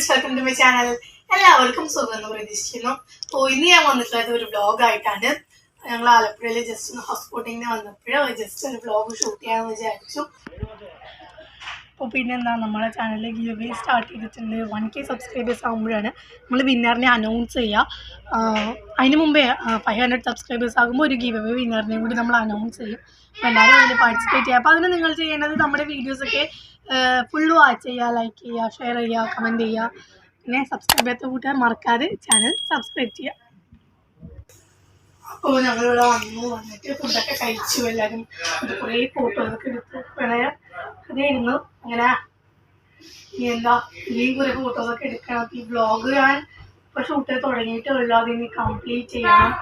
Friends, welcome to my channel. എല്ലാവർക്കും സുഖമെന്ന് പ്രതീക്ഷിക്കുന്നു. അപ്പോൾ ഇന്ന് ഞാൻ വന്നിട്ടുള്ളത് ഒരു വ്ളോഗായിട്ടാണ്. ഞങ്ങൾ ആലപ്പുഴയിൽ ജസ്റ്റ് ഒന്ന് ഹൗസ് ബോട്ടിങ്ങിന് വന്നപ്പോഴോ ജസ്റ്റ് ഒരു വ്ളോഗ് ഷൂട്ട് ചെയ്യാമെന്ന് വിചാരിച്ചു. അപ്പോൾ പിന്നെന്താ, നമ്മളെ ചാനലിൽ ഗീവ് അവേ സ്റ്റാർട്ട് ചെയ്തിട്ടുണ്ട്. 1K സബ്സ്ക്രൈബേഴ്സ് ആകുമ്പോഴാണ് നമ്മൾ വിന്നറിനെ അനൗൺസ് ചെയ്യുക. അതിന് മുമ്പേ 500 സബ്സ്ക്രൈബേഴ്സ് ആകുമ്പോൾ ഒരു ഗീവ് അവേ വിന്നറിനെയും കൂടി നമ്മൾ അനൗൺസ് ചെയ്യും. അപ്പോൾ എല്ലാവരും അതിൽ പാർട്ടിസിപ്പേറ്റ് ചെയ്യുക. അപ്പോൾ അതിന് നിങ്ങൾ ചെയ്യേണ്ടത് നമ്മുടെ വീഡിയോസൊക്കെ ഫുള്ള് വാച്ച് ചെയ്യുക, ലൈക്ക് ചെയ്യുക, ഷെയർ ചെയ്യുക, കമൻറ്റ് ചെയ്യുക. പിന്നെ സബ്സ്ക്രൈബ് ചെയ്യാത്ത കൂട്ടുകാർ മറക്കാതെ ചാനൽ സബ്സ്ക്രൈബ് ചെയ്യുക. അപ്പോൾ ഞങ്ങളിവിടെ വന്നിട്ട് ഫുഡൊക്കെ കഴിച്ചു. എല്ലാവരും കുറേ ഫോട്ടോസൊക്കെ എടുത്തു. പ്രണയ അതായിരുന്നു. അങ്ങനെ എന്താ ഇനിയും കുറേ ഫോട്ടോസൊക്കെ എടുക്കണം. ഈ വ്ളോഗ് ഞാൻ ഇപ്പോൾ ഷൂട്ട് ചെയ്ത് തുടങ്ങിയിട്ടുള്ളൂ. അതിനി കംപ്ലീറ്റ് ചെയ്യണം.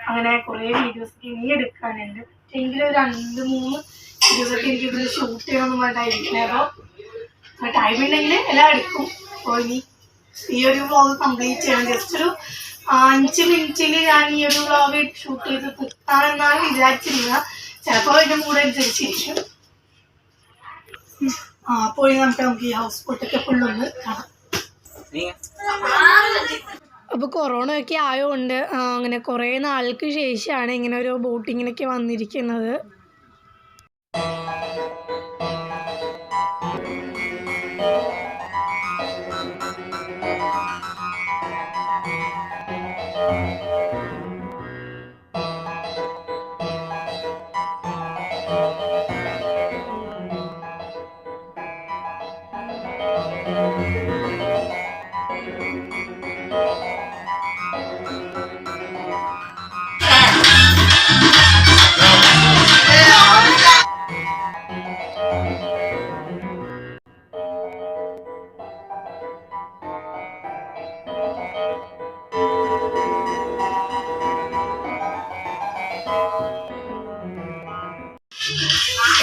അങ്ങനെ കുറേ വീഡിയോസൊക്കെ ഇനി എടുക്കാനുണ്ട്. എങ്കിലും 2-3 വീഡിയോസൊക്കെ എനിക്കിത് ഷൂട്ട് ചെയ്യണമെന്ന് പറഞ്ഞിട്ടായിരിക്കുന്നത്. അപ്പോൾ ടൈം ഉണ്ടെങ്കിൽ എല്ലാം എടുക്കും. അപ്പോൾ ഇനി ഈ ഒരു വ്ളോഗ് കംപ്ലീറ്റ് ചെയ്യണം. ജസ്റ്റ് ഒരു 5 മിനിറ്റിൽ ഞാൻ ഈ ഒരു വ്ളോഗ് ഷൂട്ട് ചെയ്ത് കുത്താനെന്നാണ് വിചാരിച്ചിരുന്നത്. ചിലപ്പോൾ അതിൻ്റെ കൂടെ അനുസരിച്ചിരിക്കും. അപ്പോൾ നമുക്ക് ഈ ഹൗസ് ബോട്ടൊക്കെ ഫുള്ളൊന്ന് കാണാം. അപ്പോൾ കൊറോണ ഒക്കെ ആയതുകൊണ്ട് അങ്ങനെ കുറേ നാൾക്ക് ശേഷമാണ് ഇങ്ങനെ ഒരു ബോട്ടിങ്ങിനൊക്കെ വന്നിരിക്കുന്നത്.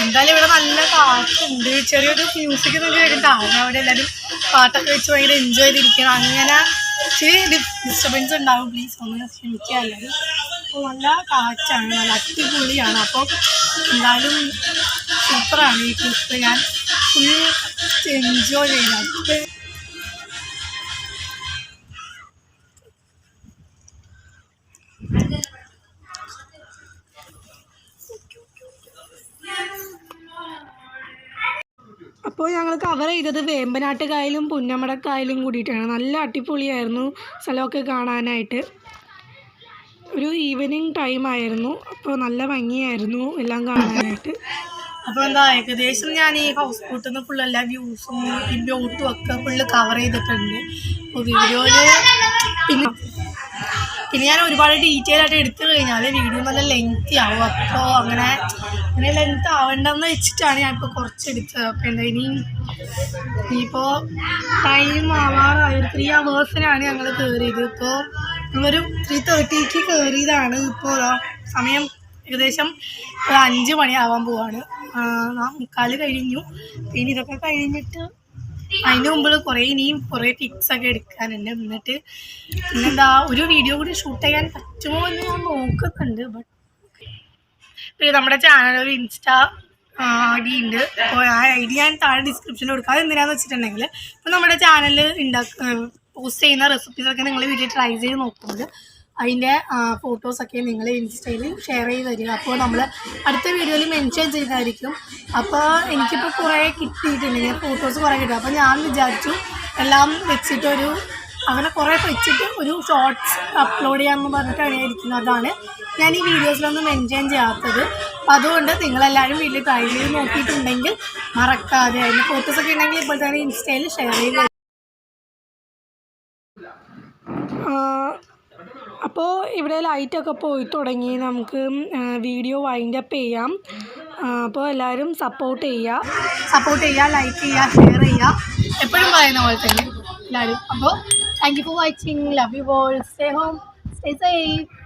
എന്തായാലും ഇവിടെ നല്ല കാറ്റുണ്ട്. ചെറിയൊരു മ്യൂസിക് എന്നൊക്കെ കേട്ടിട്ടാണ് അവിടെ എല്ലാവരും പാട്ടൊക്കെ വെച്ച് ഭയങ്കര എൻജോയ് ചെയ്തിരിക്കണം. അങ്ങനെ ഇച്ചിരി ഡിസ്റ്റർബൻസ് ഉണ്ടാവും. പ്ലീസ് ഒന്ന് ക്ഷമിക്കുക എല്ലാവരും. അപ്പോൾ നല്ല കാറ്റാണ്, നല്ല അടിപൊളിയാണ്. അപ്പോൾ എന്തായാലും സൂപ്പറാണ് ഈ ട്രിപ്പ്. ഞാൻ ഫുൾ എൻജോയ് ചെയ്തത്. അപ്പോൾ ഞങ്ങൾ കവർ ചെയ്തത് വേമ്പനാട്ടുകായലും പുന്നമടക്കായലും കൂടിയിട്ടാണ്. നല്ല അടിപൊളിയായിരുന്നു സ്ഥലമൊക്കെ കാണാനായിട്ട്. ഒരു ഈവനിങ് ടൈമായിരുന്നു. അപ്പോൾ നല്ല ഭംഗിയായിരുന്നു എല്ലാം കാണാനായിട്ട്. അപ്പോൾ എന്താ, ഏകദേശം ഞാൻ ഈ ഹൗസ് ബോട്ടിൽ നിന്ന് ഫുൾ എല്ലാ വ്യൂസും ഈ ബോട്ടും ഒക്കെ ഫുള്ള് കവർ ചെയ്തിട്ടുണ്ട്. അപ്പോൾ വീഡിയോയിൽ പിന്നെ ഞാൻ ഒരുപാട് ഡീറ്റെയിൽ ആയിട്ട് എടുത്തു കഴിഞ്ഞാൽ വീഡിയോ നല്ല ലെങ്തി ആവും. അപ്പോൾ അങ്ങനെ ലെങ്ത് ആവേണ്ടെന്ന് വെച്ചിട്ടാണ് ഞാനിപ്പോൾ കുറച്ച് എടുത്തത്. അപ്പോൾ എന്താ ഇനിയിപ്പോൾ ടൈം ആവാറായി. ഒരു 3 hours ഞങ്ങൾ കയറിയത്. ഇപ്പോൾ നമ്മളൊരു 3:30 കയറിയതാണ്. ഇപ്പോൾ സമയം ഏകദേശം ഒരു 5 മണിയാവാൻ പോവാണ്. 4:45 കഴിഞ്ഞു. പിന്നെ ഇതൊക്കെ കഴിഞ്ഞിട്ട് അതിൻ്റെ മുമ്പിൽ ഇനിയും കുറേ പിക്സൊക്കെ എടുക്കാനുണ്ട്. എന്നിട്ട് പിന്നെന്താ ഒരു വീഡിയോ കൂടി ഷൂട്ട് ചെയ്യാൻ പറ്റുമോ എന്ന് ഞാൻ നോക്കുന്നുണ്ട്. പിന്നെ നമ്മുടെ ചാനൽ ഒരു ഇൻസ്റ്റാ ID ഉണ്ട്. അപ്പോൾ ആ ID ഞാൻ താഴെ ഡിസ്ക്രിപ്ഷനിൽ കൊടുക്കാം. അത് എന്തിനാന്ന് വെച്ചിട്ടുണ്ടെങ്കിൽ ഇപ്പോൾ നമ്മുടെ ചാനൽ പോസ്റ്റ് ചെയ്യുന്ന റെസിപ്പീസൊക്കെ നിങ്ങൾ വീട്ടിൽ ട്രൈ ചെയ്ത് നോക്കുമ്പോൾ അതിൻ്റെ ഫോട്ടോസൊക്കെ നിങ്ങൾ ഇൻസ്റ്റയിൽ ഷെയർ ചെയ്ത് തരിക. അപ്പോൾ നമ്മൾ അടുത്ത വീഡിയോയിൽ മെൻഷൻ ചെയ്തായിരിക്കും. അപ്പോൾ എനിക്കിപ്പോൾ കുറേ കിട്ടിയിട്ടുണ്ട്, ഇങ്ങനെ ഫോട്ടോസ് കുറേ കിട്ടും. അപ്പോൾ ഞാൻ വിചാരിച്ചു എല്ലാം വെച്ചിട്ടൊരു അങ്ങനെ കുറേ വെച്ചിട്ട് ഒരു ഷോർട്സ് അപ്ലോഡ് ചെയ്യാമെന്ന് പറഞ്ഞിട്ടാണ് ഇരിക്കുന്നത്. അതാണ് ഞാൻ ഈ വീഡിയോസിലൊന്നും മെൻഷൻ ചെയ്യാത്തത്. അപ്പോൾ അതുകൊണ്ട് നിങ്ങളെല്ലാവരും വീട്ടിൽ ട്രൈ ചെയ്ത് നോക്കിയിട്ടുണ്ടെങ്കിൽ മറക്കാതെ അതിൻ്റെ ഫോട്ടോസൊക്കെ ഉണ്ടെങ്കിൽ ഇപ്പോൾ തന്നെ ഇൻസ്റ്റയിൽ ഷെയർ ചെയ്ത്. അപ്പോൾ ഇവിടെ ലൈറ്റൊക്കെ പോയി തുടങ്ങി. നമുക്ക് വീഡിയോ വൈൻഡപ്പ് ചെയ്യാം. അപ്പോൾ എല്ലാവരും സപ്പോർട്ട് ചെയ്യുക, ലൈക്ക് ചെയ്യുക, ഷെയർ ചെയ്യുക. എപ്പോഴും പറയുന്ന പോലെ തന്നെ എല്ലാവരും. അപ്പോൾ thank you for watching. Love you all. Stay home, stay safe.